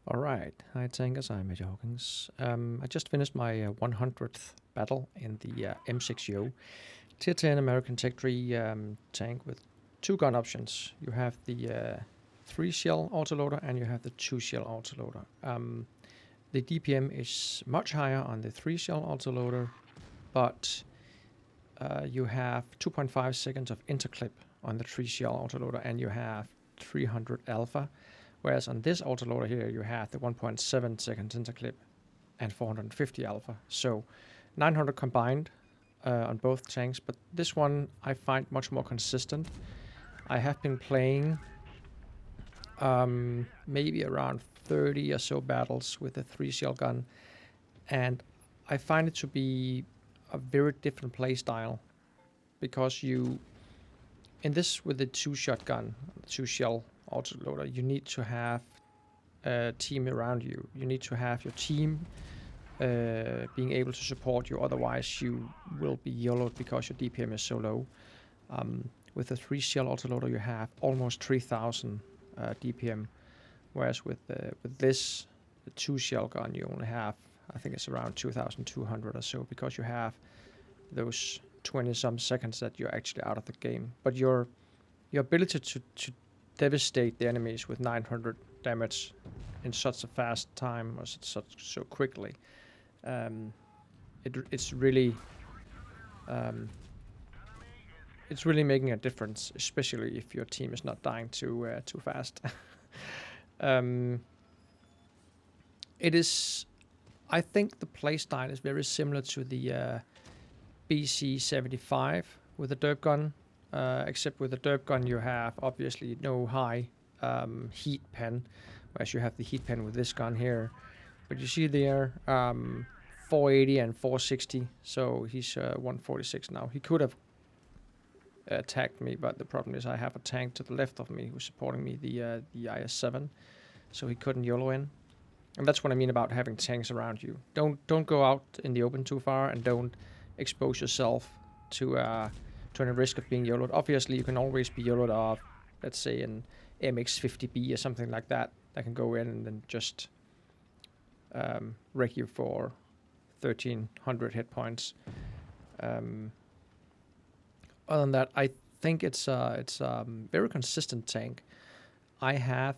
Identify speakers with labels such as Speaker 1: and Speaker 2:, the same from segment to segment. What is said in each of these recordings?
Speaker 1: All right. Hi, Tankers. I'm Major Hawkins. I just finished my 100th battle in the M-VI-Yoh Tier 10 American Tech Tree tank with two gun options. You have the 3-shell autoloader and you have the 2-shell autoloader. The DPM is much higher on the 3-shell autoloader, but you have 2.5 seconds of interclip on the 3-shell autoloader and you have 300 alpha. Whereas on this autoloader here, you have the 1.7 seconds interclip and 450 alpha. So 900 combined on both tanks, but this one I find much more consistent. I have been playing maybe around 30 or so battles with the 3-shell gun, and I find it to be a very different play style because in this with the 2-shot gun, 2-shell autoloader, you need to have a team around you. You need to have your team being able to support you, otherwise you will be YOLO'd because your DPM is so low. With the 3-shell autoloader you have almost 3000 DPM, whereas with this, the 2-shell gun, you only have, I think it's around 2200 or so, because you have those 20 some seconds that you're actually out of the game. But your ability to devastate the enemies with 900 damage in such a fast time, or so quickly, it's really making a difference, especially if your team is not dying too fast. It is, I think the playstyle is very similar to the BC-75 with the derp gun, except with the derp gun you have obviously no high heat pen, whereas you have the heat pen with this gun here. But you see there, 480 and 460, so he's 146 now. He could have attacked me, but the problem is I have a tank to the left of me who's supporting me, the IS-7, so he couldn't YOLO in. And that's what I mean about having tanks around you. Don't go out in the open too far, and don't expose yourself to any risk of being YOLO'd. Obviously, you can always be YOLO'd off, let's say, an MX-50B or something like that can go in and then just wreck you for 1300 hit points. Other than that, I think it's very consistent tank. I have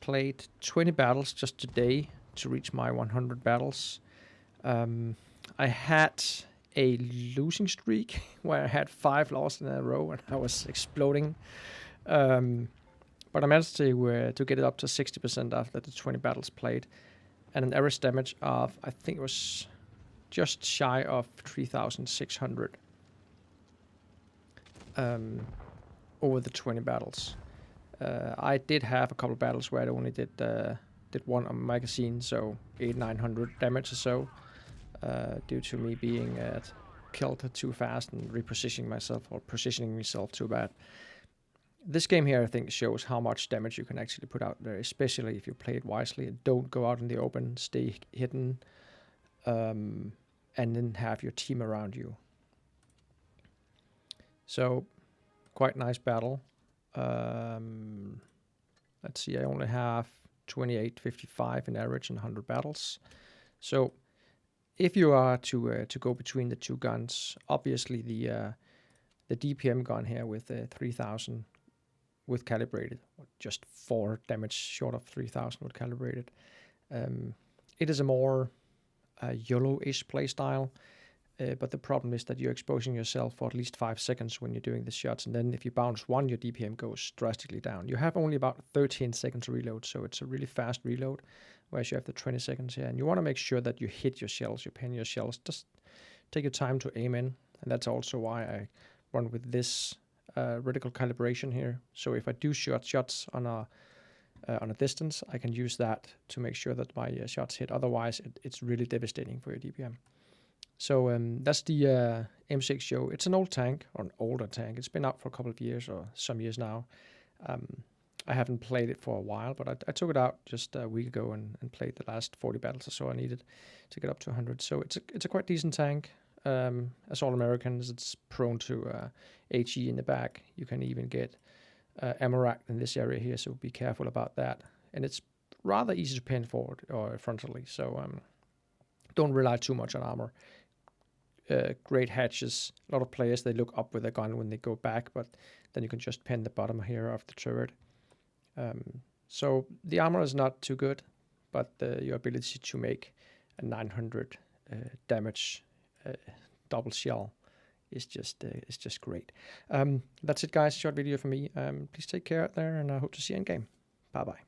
Speaker 1: played 20 battles just today to reach my 100 battles. I had a losing streak where I had 5 losses in a row and I was exploding. But I managed to get it up to 60% after the 20 battles played, and an average damage of, I think it was just shy of 3,600 over the 20 battles. I did have a couple of battles where I only did one on my magazine, so 800-900 damage or so, due to me being killed too fast and repositioning myself, or positioning myself too bad. This game here, I think, shows how much damage you can actually put out there, especially if you play it wisely. Don't go out in the open, stay hidden, and then have your team around you. So, quite nice battle. Let's see, I only have 28.55 in average in 100 battles. So, if you are to go between the two guns, obviously the DPM gun here with 3,000 with calibrated, just 4 damage short of 3,000 with calibrated. It is a more YOLO-ish playstyle, but the problem is that you're exposing yourself for at least 5 seconds when you're doing the shots, and then if you bounce one, your DPM goes drastically down. You have only about 13 seconds to reload, so it's a really fast reload, whereas you have the 20 seconds here, and you want to make sure that you hit your shells, you pin your shells. Just take your time to aim in, and that's also why I run with this reticle calibration here. So if I do shots on a distance, I can use that to make sure that my shots hit. Otherwise, it's really devastating for your DPM. So that's the M-VI-Yoh. It's an old tank, or an older tank. It's been out for a couple of years, or some years now. I haven't played it for a while, but I took it out just a week ago and played the last 40 battles or so I needed to get up to 100. So it's a quite decent tank. As all Americans, it's prone to HE in the back. You can even get ammo racked in this area here, so be careful about that. And it's rather easy to pen forward or frontally. So don't rely too much on armor. Great hatches. A lot of players, they look up with a gun when they go back, but then you can just pen the bottom here of the turret. So the armor is not too good, but your ability to make a 900 damage double shell is just great. That's it, guys. Short video for me. Please take care out there, and I hope to see you in game. Bye bye.